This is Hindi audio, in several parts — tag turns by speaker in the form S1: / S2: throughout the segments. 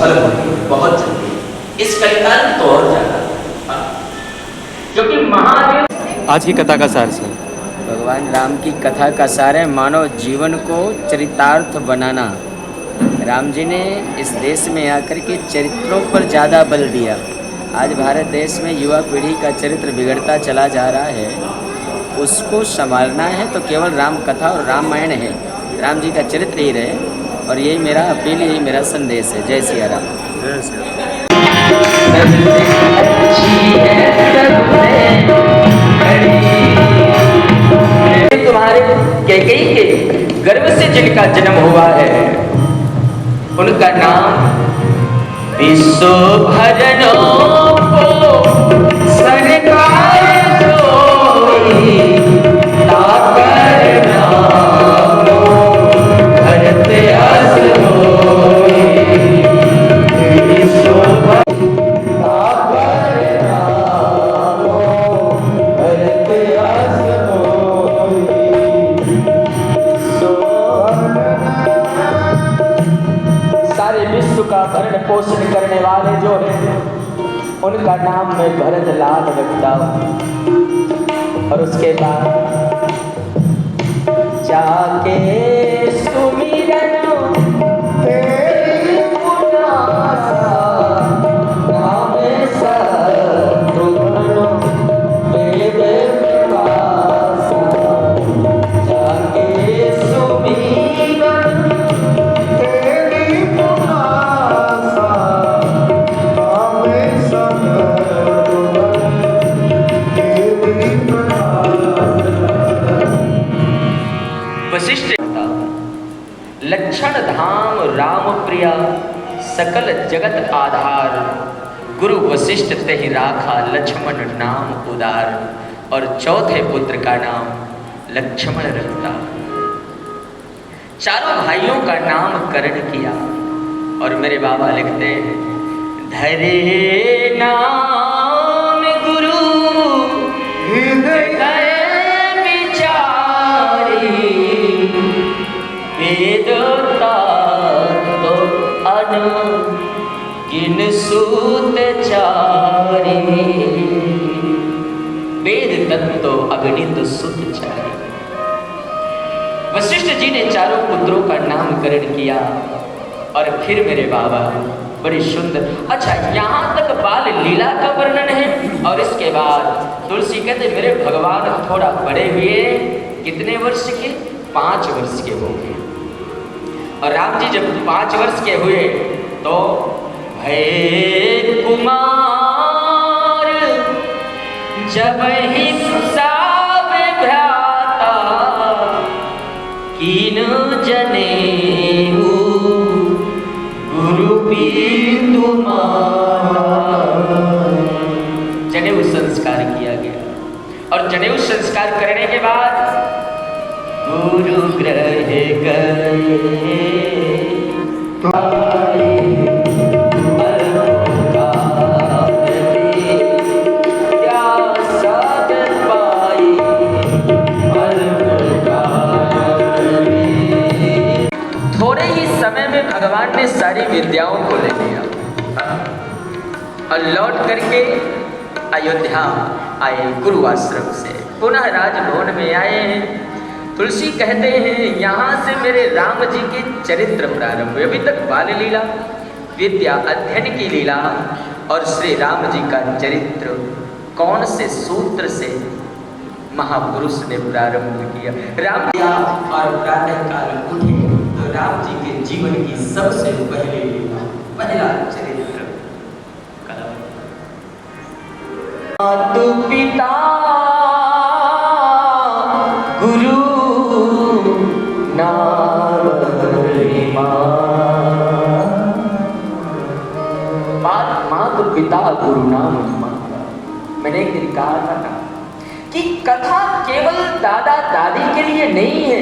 S1: सफल होंगे बहुत जल्दी। इस कलिकाल में तो और ज्यादा, क्योंकि महादेव।
S2: आज की कथा का सार सर।
S3: भगवान राम की कथा का सार है मानव जीवन को चरितार्थ बनाना। राम जी ने इस देश में आकर के चरित्रों पर ज़्यादा बल दिया। आज भारत देश में युवा पीढ़ी का चरित्र बिगड़ता चला जा रहा है, उसको संभालना है तो केवल राम कथा और रामायण है, राम जी का चरित्र ही रहे। और यही मेरा अपील, यही मेरा संदेश है। जय सिया राम।
S2: जय श्री राम।
S1: तुम्हारे कैकेयी के गर्भ से जिनका जन्म हुआ है, उनका नाम विश्व भजनो सरकार जोई ताकर नामो भरत अस होई। विश्व ताकर नामो भरत अस होई। सारे विश्व का भरण पोषण करने वाले जो है, उनका नाम मैं भरत लाल रखता हूँ। और उसके बाद जाके सुमिरन तेरी पुनासा, नाम शत्रुघ्न वेद विपासा। जाके सुमिरन तेरी पुनासा, नाम शत्रुघ्न वेद विपासा। वशिष्ठ लक्षण धाम राम प्रिया, सकल जगत आधार। गुरु वशिष्ठ ते ही राखा, लक्ष्मण नाम उदार। और चौथे पुत्र का नाम लक्ष्मण रखता। चारों भाइयों का नामकरण किया। और मेरे बाबा लिखते हैं, धरे नाम गुरु हृदय विचारी, वेदता तो अनगिन सूत चारी। वेद तत्व अगणित सुत चारी। वशिष्ठ जी ने चारों पुत्रों का नामकरण किया। और फिर मेरे बाबा बड़ी सुंदर, अच्छा यहाँ तक बाल लीला का वर्णन है। और इसके बाद तुलसी कहते मेरे भगवान थोड़ा बड़े हुए, कितने वर्ष के? 5 वर्ष के हो गए। और राम जी जब 5 वर्ष के हुए तो भय कुमार, जब हिंसा भ्राता, कीन जनेऊ गुरु पीतु मारा। जनेऊ संस्कार किया गया। और जनेऊ संस्कार करने के बाद गुरु ग्रह गए थोड़े ही समय में भगवान ने सारी विद्याओं को ले लिया और लौट करके अयोध्या आए। गुरु आश्रम से पुनः राजभवन में आए हैं। तुलसी कहते हैं यहाँ से मेरे राम जी के चरित्र प्रारंभ हुए। अभी तक बाल लीला, विद्या अध्ययन की लीला और श्री राम जी का चरित्र कौन से सूत्र से महापुरुष ने प्रारंभ किया। राम जी और प्रातः काल उठे तो राम जी के जीवन की सबसे पहले लीला, पहला चरित्र मातु पिता गुरु मातु पिता गुरु नाम। मैंने एक दिन कहा था कि कथा केवल दादा दादी के लिए नहीं है,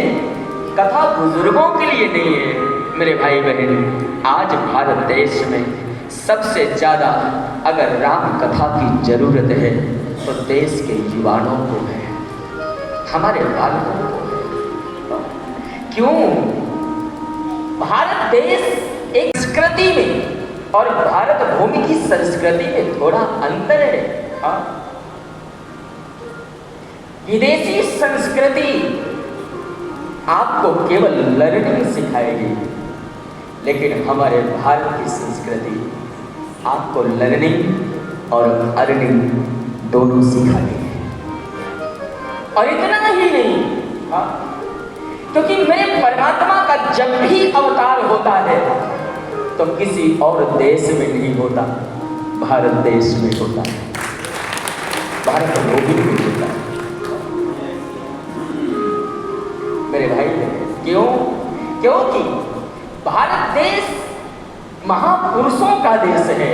S1: कथा बुजुर्गों के लिए नहीं है। मेरे भाई बहन, आज भारत देश में सबसे ज्यादा अगर राम कथा की जरूरत है तो देश के युवाओं को है, हमारे बालकों को है। क्यों? भारत देश एक संस्कृति में और भारत भूमि की संस्कृति में थोड़ा अंतर है। हाँ, विदेशी संस्कृति आपको केवल लर्निंग सिखाएगी, लेकिन हमारे भारत की संस्कृति आपको लर्निंग और अर्निंग दोनों सिखाएगी। और इतना ही नहीं, हाँ, क्योंकि मेरे परमात्मा का जब भी अवतार होता है तो किसी और देश में नहीं होता, भारत देश में होता है, भारत भूमि में होता है। मेरे भाई क्यों? क्योंकि भारत देश महापुरुषों का देश है,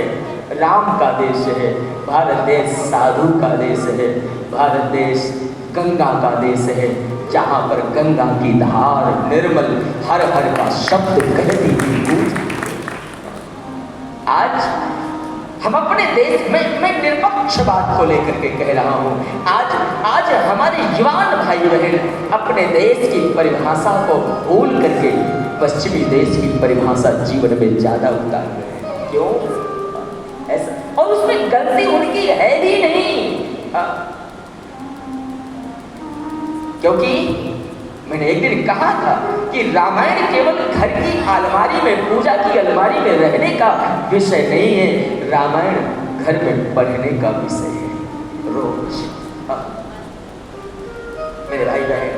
S1: राम का देश है, भारत देश साधु का देश है, भारत देश गंगा का देश है, जहाँ पर गंगा की धार निर्मल हर हर का शब्द कहती हुई। आज हम अपने देश में, मैं निरपक्ष बात को लेकर के कह रहा हूँ, आज हमारे युवान भाई बहन अपने देश की परिभाषा को भूल करके पश्चिमी देश की परिभाषा जीवन में ज्यादा उतार रहे हैं। क्यों ऐसा? और उसमें गलती उनकी है भी नहीं। क्योंकि मैंने एक दिन कहा था कि रामायण केवल घर की अलमारी में, पूजा की अलमारी में रहने का विषय नहीं है, रामायण घर में पढ़ने का विषय है रोज। मेरे भाई बहन,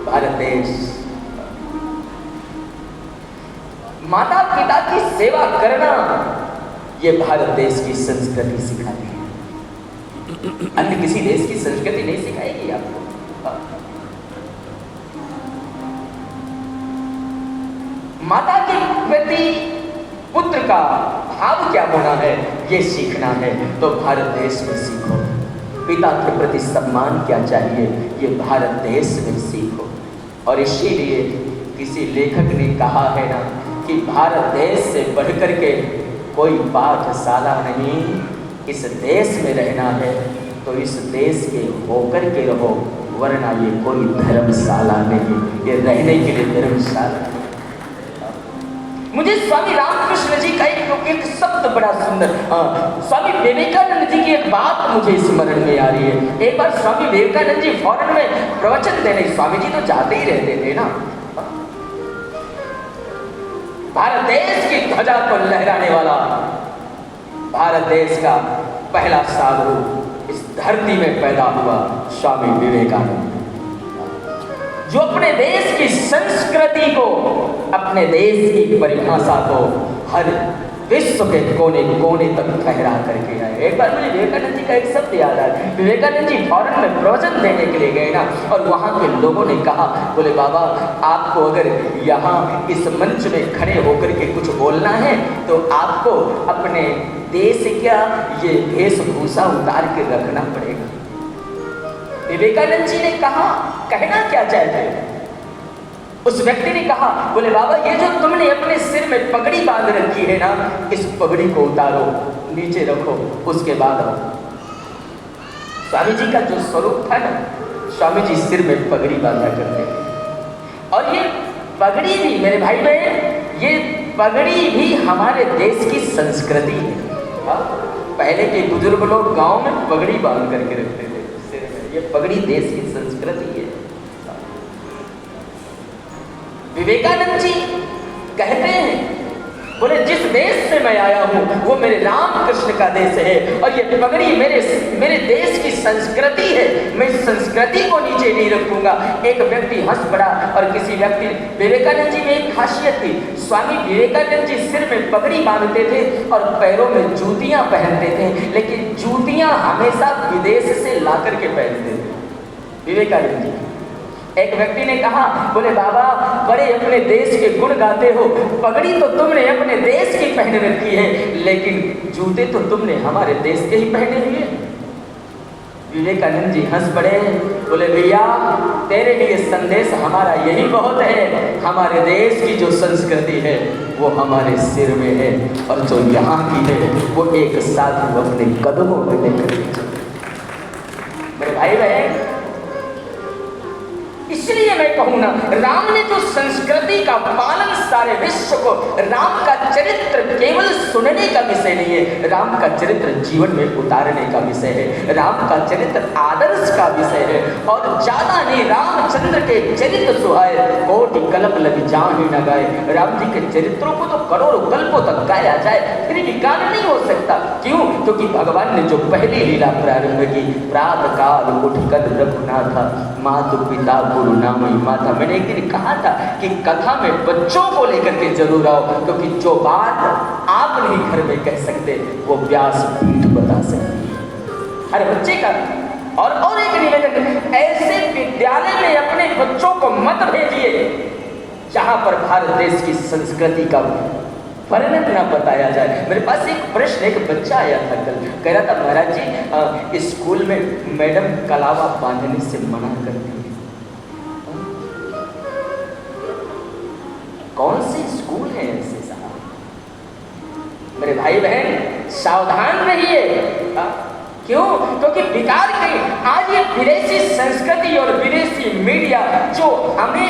S1: भारत देश माता पिता की सेवा करना, ये भारत देश की संस्कृति सिखाती है। अन्य किसी देश की संस्कृति नहीं सिखाएगी आपको। माता के प्रति पुत्र का भाव क्या होना है, ये सीखना है तो भारत देश में सीखो। पिता के प्रति सम्मान क्या चाहिए, ये भारत देश में सीखो। और इसीलिए किसी लेखक ने कहा है ना कि भारत देश से बढ़कर के कोई पाठशाला नहीं, इस देश में रहना है तो इस देश के होकर के रहो, वरना ये कोई धर्मशाला नहीं, ये रहने के लिए धर्मशाला। मुझे स्वामी रामकृष्ण जी का एक शब्द बड़ा सुंदर, स्वामी विवेकानंद जी की एक बात मुझे स्मरण में आ रही है। एक बार स्वामी विवेकानंद जी फॉरेन में प्रवचन देने, स्वामी जी तो जाते ही रहते थे ना, भारत देश की ध्वजा को लहराने वाला, भारत देश का पहला साधु इस धरती में पैदा हुआ स्वामी विवेकानंद, जो अपने देश की संस्कृति को, अपने देश की परिभाषा को हर विश्व के कोने कोने तक फहरा करके आए। एक बार मुझे विवेकानंद जी का एक शब्द याद आया। विवेकानंद जी फॉरेन में प्रवचन देने के लिए गए ना, और वहाँ के लोगों ने कहा, बोले बाबा आपको अगर यहाँ इस मंच में खड़े होकर के कुछ बोलना है तो आपको अपने देश क्या ये वेशभूषा उतार के रखना पड़ेगा। विवेकानंद जी ने कहा, कहना क्या चाहते हो? उस व्यक्ति ने कहा, बोले बाबा ये जो तुमने अपने सिर में पगड़ी बांध रखी है ना, इस पगड़ी को उतारो, नीचे रखो, उसके बाद आओ। स्वामी जी का जो स्वरूप था ना, स्वामी जी सिर में पगड़ी बांधा करते थे। और ये पगड़ी भी मेरे भाई बहन, ये पगड़ी भी हमारे देश की संस्कृति है। पहले के बुजुर्ग लोग गांव में पगड़ी बांध करके रखते थे सिर में, ये पगड़ी देश की संस्कृति है। विवेकानंद जी कहते हैं, बोले जिस देश से मैं आया हूँ वो मेरे रामकृष्ण का देश है, और ये पगड़ी मेरे देश की संस्कृति है, मैं इस संस्कृति को नीचे नहीं रखूंगा। एक व्यक्ति हंस पड़ा और किसी व्यक्ति, विवेकानंद जी में एक खासियत थी, स्वामी विवेकानंद जी सिर में पगड़ी बांधते थे और पैरों में जूतियां पहनते थे, लेकिन जूतियां हमेशा विदेश से ला करके पहनते थे विवेकानंद जी। एक व्यक्ति ने कहा, बोले बाबा बड़े अपने देश के गुण गाते हो, पगड़ी तो तुमने अपने देश की पहन रखी है, लेकिन जूते तो तुमने हमारे देश के ही पहने हुए। विवेकानंद जी हंस पड़े, बोले भैया तेरे लिए संदेश हमारा यही बहुत है, हमारे देश की जो संस्कृति है वो हमारे सिर में है, और जो यहाँ की है वो एक साधु अपने कदमों में लेकर। मेरे भाई बहन, इसलिए मैं कहूँ ना, राम ने जो संस्कृति का पालन सारे विश्व को, राम का चरित्र केवल सुनने का विषय नहीं है, राम का चरित्र जीवन में उतारने का विषय है, राम का चरित्र आदर्श का विषय है। और ज्यादा नहीं, रामचंद्र के चरित्र सुहाए कोटि कल्प लग जाहि न गाए। राम जी के चरित्रों को तो करोड़ों कल्पों तक गाया जाए फिर भी गान नहीं हो सकता। क्यों? क्योंकि भगवान ने जो पहली लीला प्रारंभ की, प्रातः काल उठकर रघुनाथा मातु पिता गुरु नामई माता। मैंने एक दिन कहा था कि कथा में बच्चों को लेकर के जरूर आओ, क्योंकि जो बात आप नहीं घर में कह सकते वो व्यास पीठ बता सकती है हर बच्चे का। और एक निवेदन, ऐसे विद्यालय में अपने बच्चों को मत भेजिए जहां पर भारत देश की संस्कृति का वर्णन न बताया जाए। मेरे पास एक प्रश्न, एक बच्चा आया था कल, कह रहा था महाराज जी स्कूल में मैडम कलावा बांधने से मना करती है। कौन से स्कूल है ऐसे साहब? मेरे भाई बहन सावधान रहिए। क्यों? क्योंकि विकार की आज ये विदेशी संस्कृति और विदेशी मीडिया जो हमें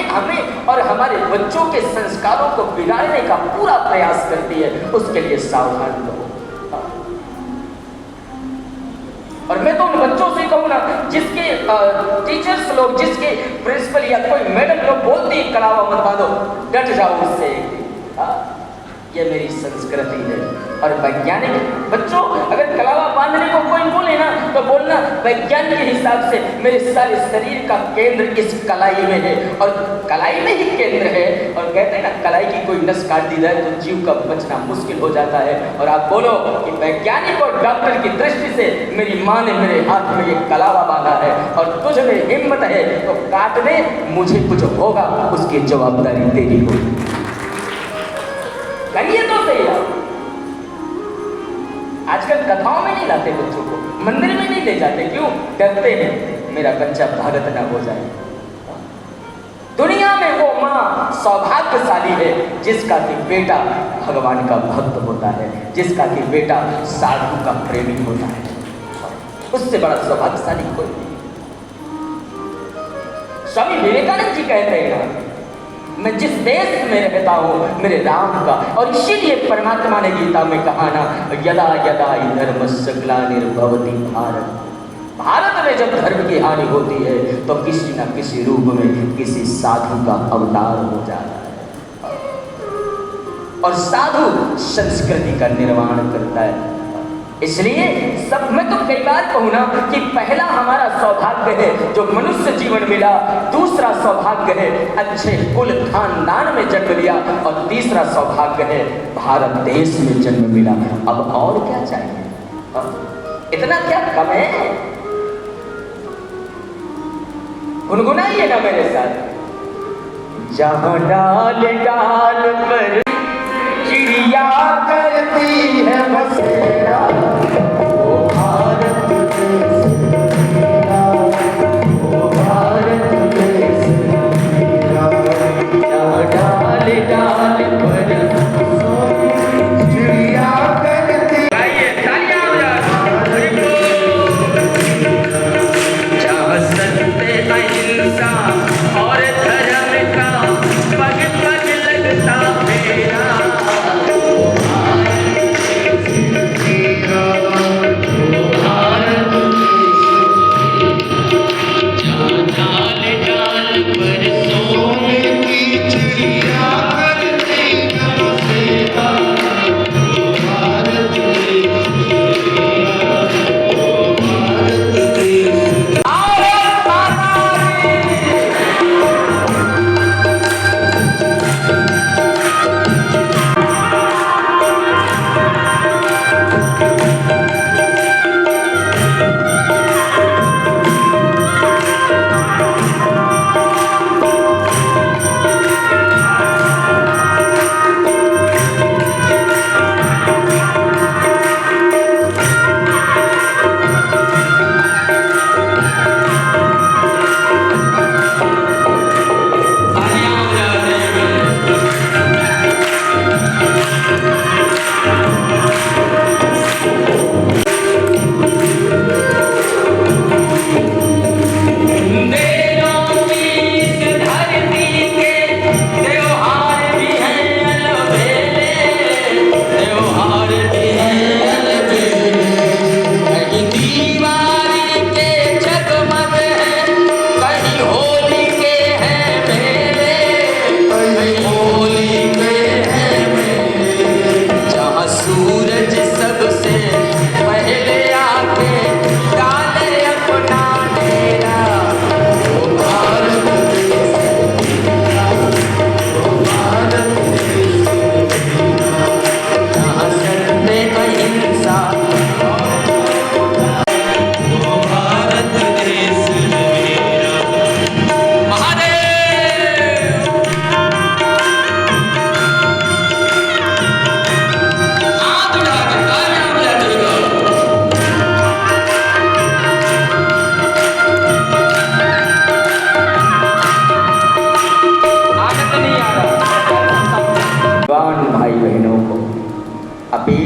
S1: और हमारे बच्चों के संस्कारों को बिगाड़ने का पूरा प्रयास करती है, उसके लिए सावधान रहो। और मैं तो उन बच्चों से कहूँ ना, जिसके टीचर्स लोग, जिसके प्रिंसिपल या कोई मैडम लोग बोलती है कलावा मत बांधो, डट जाओ उससे। ये मेरी संस्कृति है। और वैज्ञानिक बच्चों, अगर कलावा बांधने को कोई बोले ना तो बोलना वैज्ञानिक के हिसाब से मेरे सारे शरीर का केंद्र इस कलाई में है, और कलाई में ही केंद्र है। और कहते हैं ना, कलाई की कोई नस काट दी जाए तो जीव का बचना मुश्किल हो जाता है। और आप बोलो कि वैज्ञानिक और डॉक्टर की दृष्टि से मेरी माँ ने मेरे हाथ में ये कलावा बांधा है और तुझ में हिम्मत है तो काट दे, मुझे कुछ होगा उसकी जवाबदारी तेरी होगी। करिए तो सही। आजकल कथाओं में नहीं लाते बच्चों को, मंदिर में नहीं ले जाते। क्यों? डरते हैं मेरा बच्चा भारत ना हो जाए। दुनिया में वो माँ सौभाग्यशाली है जिसका कि बेटा भगवान का भक्त होता है, जिसका कि बेटा साधु का प्रेमी होता है। उससे बड़ा सौभाग्यशाली कोई नहीं। स्वामी विवेकानंद जी कहते हैं, मैं जिस देश में रहता हूँ मेरे राम का, और इसीलिए परमात्मा ने गीता में कहा ना, यदा यदा धर्मस्य ग्लानिर्भवति भारत। भारत में जब धर्म की हानि होती है तो किसी न किसी रूप में किसी साधु का अवतार हो जाता है, और साधु संस्कृति का निर्माण करता है। इसलिए सब, मैं तो कई बार कहूँ ना कि पहला हमारा सौभाग्य है जो मनुष्य जीवन मिला, दूसरा सौभाग्य है अच्छे कुल खानदान में जन्म लिया, और तीसरा सौभाग्य है भारत देश में जन्म मिला। अब और क्या चाहिए? इतना क्या कम है? गुनगुनाइए ना मेरे साथ। जहाँ डाल डाल पर चिड़िया करती है बसेरा, वो भारत देश मेरा, वो भारत देश मेरा। जहाँ डाल डाल पर चिड़िया करती, आइए तालियां बजाओ। जहाँ सत्य अहिंसा और धर्म का पग पग लगता मेरा,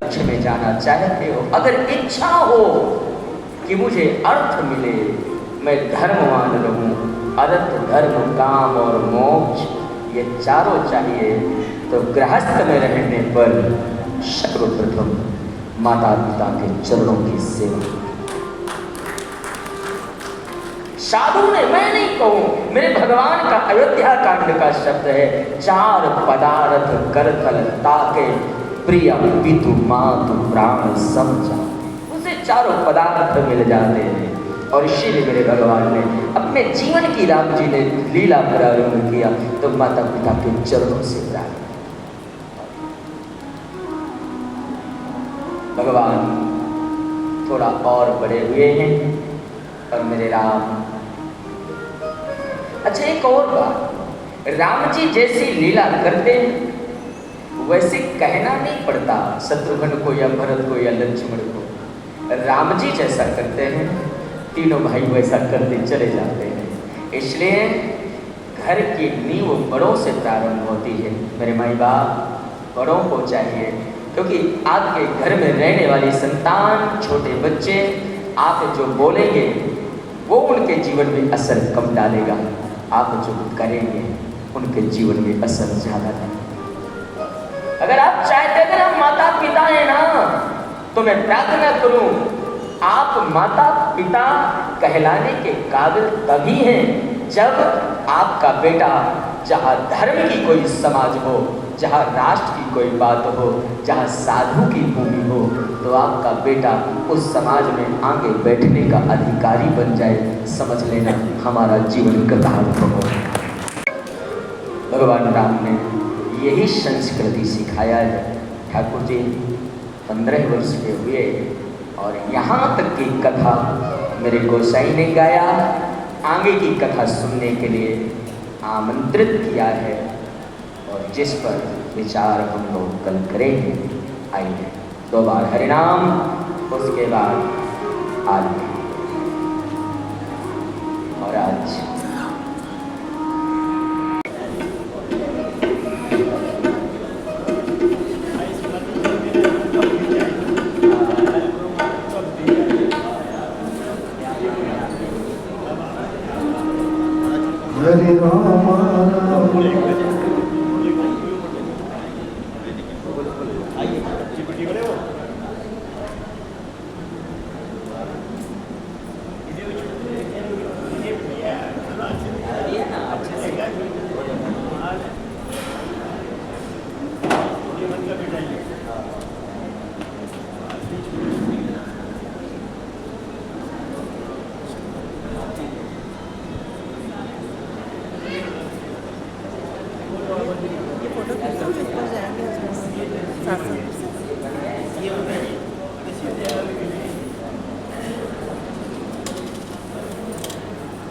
S1: पक्ष में जाना चाहते हो, अगर इच्छा हो कि मुझे अर्थ मिले, मैं धर्मवान रहूं, अर्थ धर्म काम और मोक्ष ये चारों चाहिए, तो गृहस्थ में रहने पर सर्वप्रथम माता पिता के चरणों की सेवा। साधु ने, मैं नहीं कहूं, मेरे भगवान का अयोध्या कांड का शब्द है, चार पदार्थ करतल ताके प्रिय पितु मातु प्राण समझा। उसे चारों पदार्थ मिल जाते हैं। और इसीलिए मेरे भगवान ने अपने जीवन की, राम जी ने लीला प्रारंभ किया तो माता पिता के चरणों से प्रारंभ। भगवान थोड़ा और बड़े हुए हैं और मेरे राम। अच्छा, एक और बात, राम जी जैसी लीला करते हैं वैसे कहना नहीं पड़ता शत्रुघ्न को या भरत को या लक्ष्मण को। राम जी जैसा करते हैं, तीनों भाई वैसा करते चले जाते हैं। इसलिए घर की नींव बड़ों से प्रारंभ होती है। मेरे माई बाप बड़ों को चाहिए, क्योंकि आपके घर में रहने वाली संतान, छोटे बच्चे, आप जो बोलेंगे वो उनके जीवन में असर कम डालेगा, आप जो करेंगे उनके जीवन में असर ज़्यादा डालेगा। अगर आप चाहते, अगर हम माता पिता हैं ना, तो मैं प्रार्थना करूं, आप माता पिता कहलाने के काबिल तभी हैं जब आपका बेटा, जहाँ धर्म की कोई समाज हो, जहाँ राष्ट्र की कोई बात हो, जहाँ साधु की भूमि हो, तो आपका बेटा उस समाज में आगे बैठने का अधिकारी बन जाए। समझ लेना हमारा जीवन कृतार्थ हो। भगवान राम ने यही संस्कृति सिखाया है। ठाकुर जी 15 वर्ष के हुए और यहाँ तक की कथा मेरे गोसाई ने गाया, आगे की कथा सुनने के लिए आमंत्रित किया है, और जिस पर विचार हम लोग कल करेंगे। आइए 2 बार हरिनाम, उसके बाद आरती। और आज
S4: हरे राम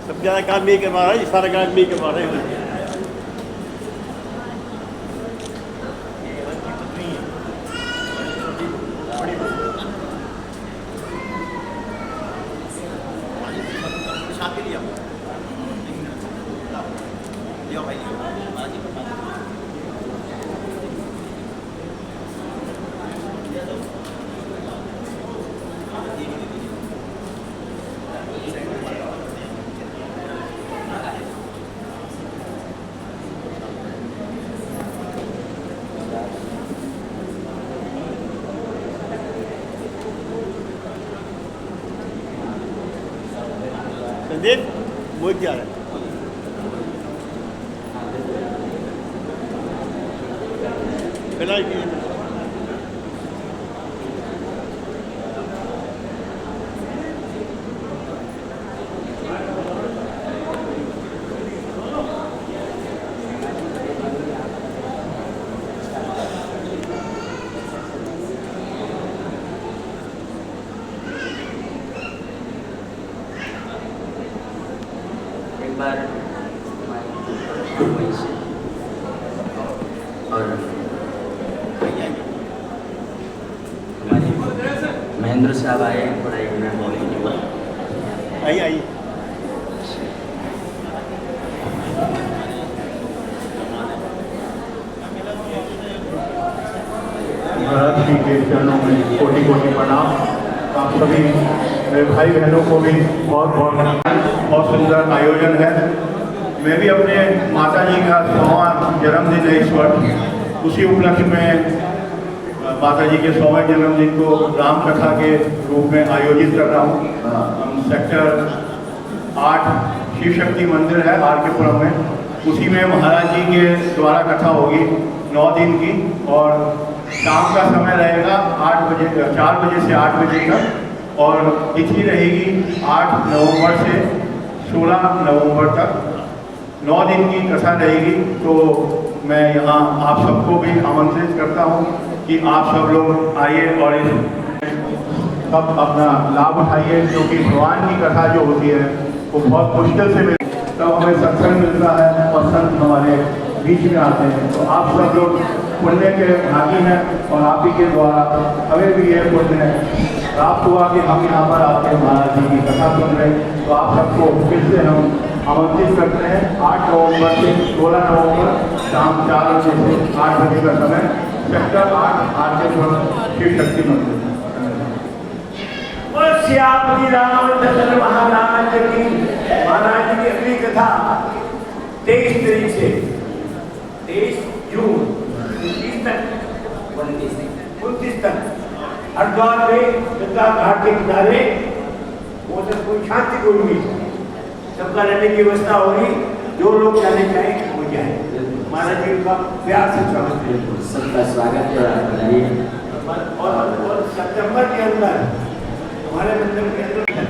S5: सब ज़्यादा काम नहीं करवा रहा है, सारा काम नहीं करवा रहे हैं। संदीप वो क्या है? फिलहाल
S1: बार और हमारे महेंद्र साहब आए, थोड़ा एक मिनट बोलेंगे।
S5: आइए आइए।
S4: महाराज जी के चरणों में कोटि कोटि प्रणाम। आप सभी मेरे भाई बहनों को भी बहुत सुंदर आयोजन है। मैं भी अपने माता जी का 100वां जन्मदिन है इस वर्ष, उसी उपलक्ष्य में माता जी के 100वें जन्मदिन को राम कथा के रूप में आयोजित कर रहा हूँ। हम सेक्टर 8 शिव शक्ति मंदिर है आर के पुरम में, उसी में महाराज जी के द्वारा कथा होगी 9 दिन की, और शाम का समय रहेगा 4 बजे से 8 बजे तक, और तिथि रहेगी 8 नवंबर से 16 नवंबर तक। 9 दिन की कथा रहेगी। तो मैं यहाँ आप सबको भी आमंत्रित करता हूँ कि आप सब लोग आइए और इस सब अपना लाभ उठाइए, क्योंकि भगवान की कथा जो होती है वो बहुत मुश्किल से मिलती है, तब हमें सत्संग मिलता है और संत हमारे बीच में आते हैं। तो आप सब लोग पुण्य के भागी हैं, और आप ही के द्वारा हमें भी ये पुण्य प्राप्त हुआ कि हम यहाँ पर आके महाराज जी की कथा सुन रहे हैं। तो आप सबको फिर से हम आमंत्रित करते हैं 8 नवंबर से 16 नवंबर शाम 4 बजे से 8 बजे का समय, सेक्टर 8 आर के पुरम शिव शक्ति मंदिर।
S6: श्याम रामचंद्र महाराज की, महाराज की अगली कथा 23 तारीख से 23 जून 29 तक हरिद्वार में गंगा घाट के किनारे वो सब कोई शांति कोई नहीं, सबका रहने की व्यवस्था होगी। जो लोग जाने चाहें वो जाए। महाराज जी का प्यार से स्वागत है,
S3: सबका स्वागत है।
S6: और सितंबर के अंदर हमारे मंदिर के अंदर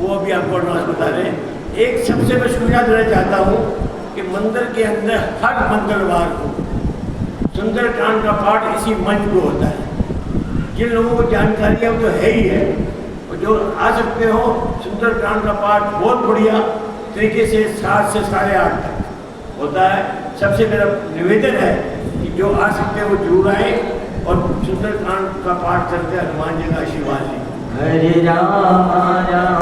S6: वो अभी आपको एडवांस बता रहे हैं। एक सबसे मैं सुविधा देना चाहता हूँ कि मंदिर के अंदर हर मंगलवार को सुंदरकांड का पाठ इसी मंच पे होता है। जिन लोगों को जानकारी है वो तो है ही है, और जो आ सकते हो सुंदरकांड का पाठ बहुत बढ़िया तरीके से 7 से 8:30 तक होता है। सबसे मेरा निवेदन है कि जो आ सकते हैं वो जरूर आए और सुंदरकांड का पाठ करते हैं हनुमान जी का आशीर्वाद लें।
S3: हरे Ram Ram Ram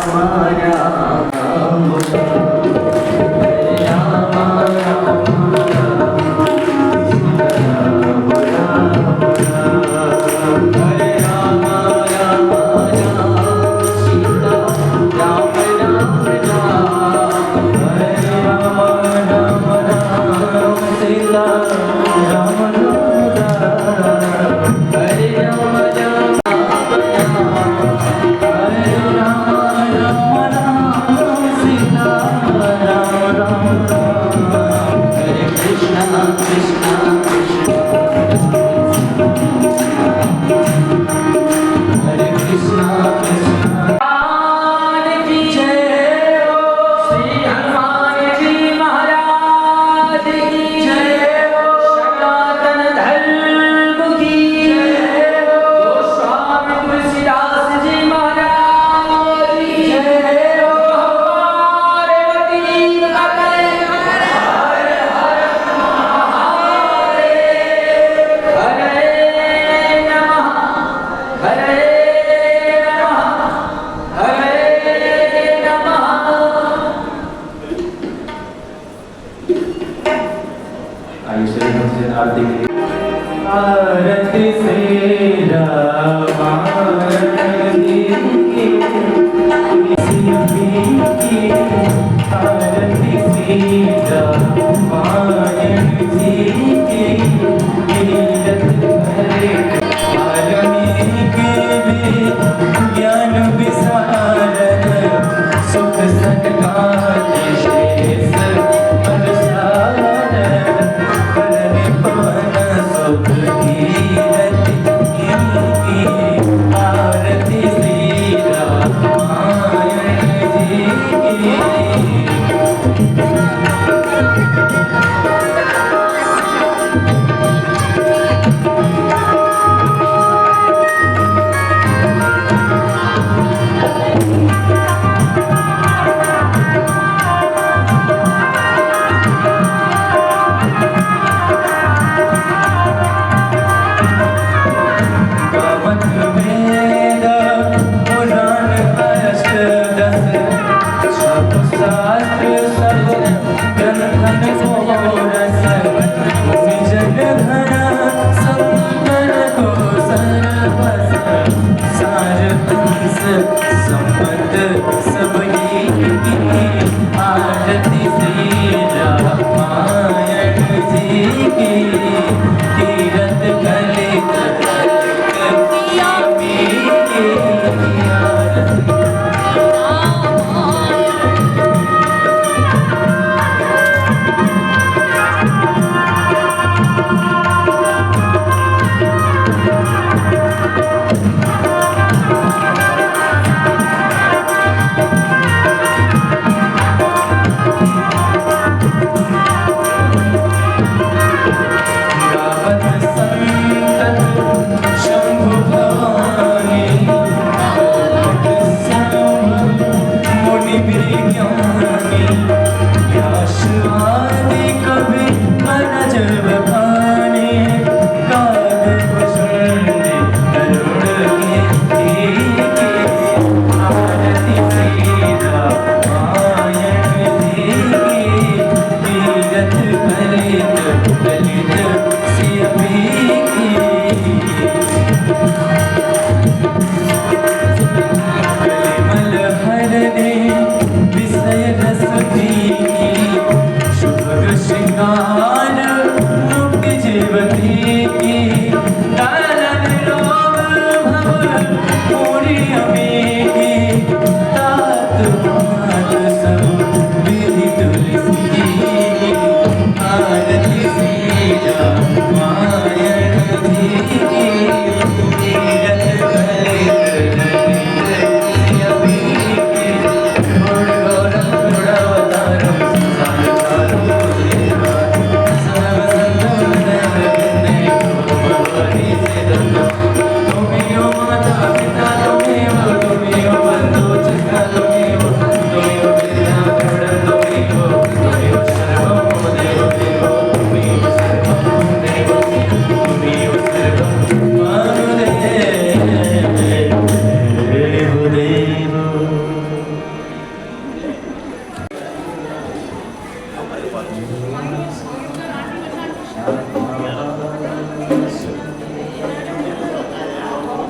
S7: Hare Rama Rama Rama Sita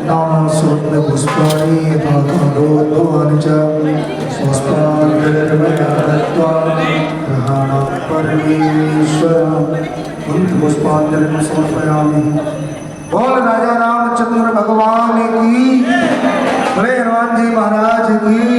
S7: नाम स्वप्न पुष्पाणि भागवतोद्भवानि च पुष्पाञ्जलिर्मया ग्रहाणां परमेश्वर पुष्पांजलि समर्पयामि। बोल राजा रामचंद्र भगवान की, बोले हनुमान जी महाराज की।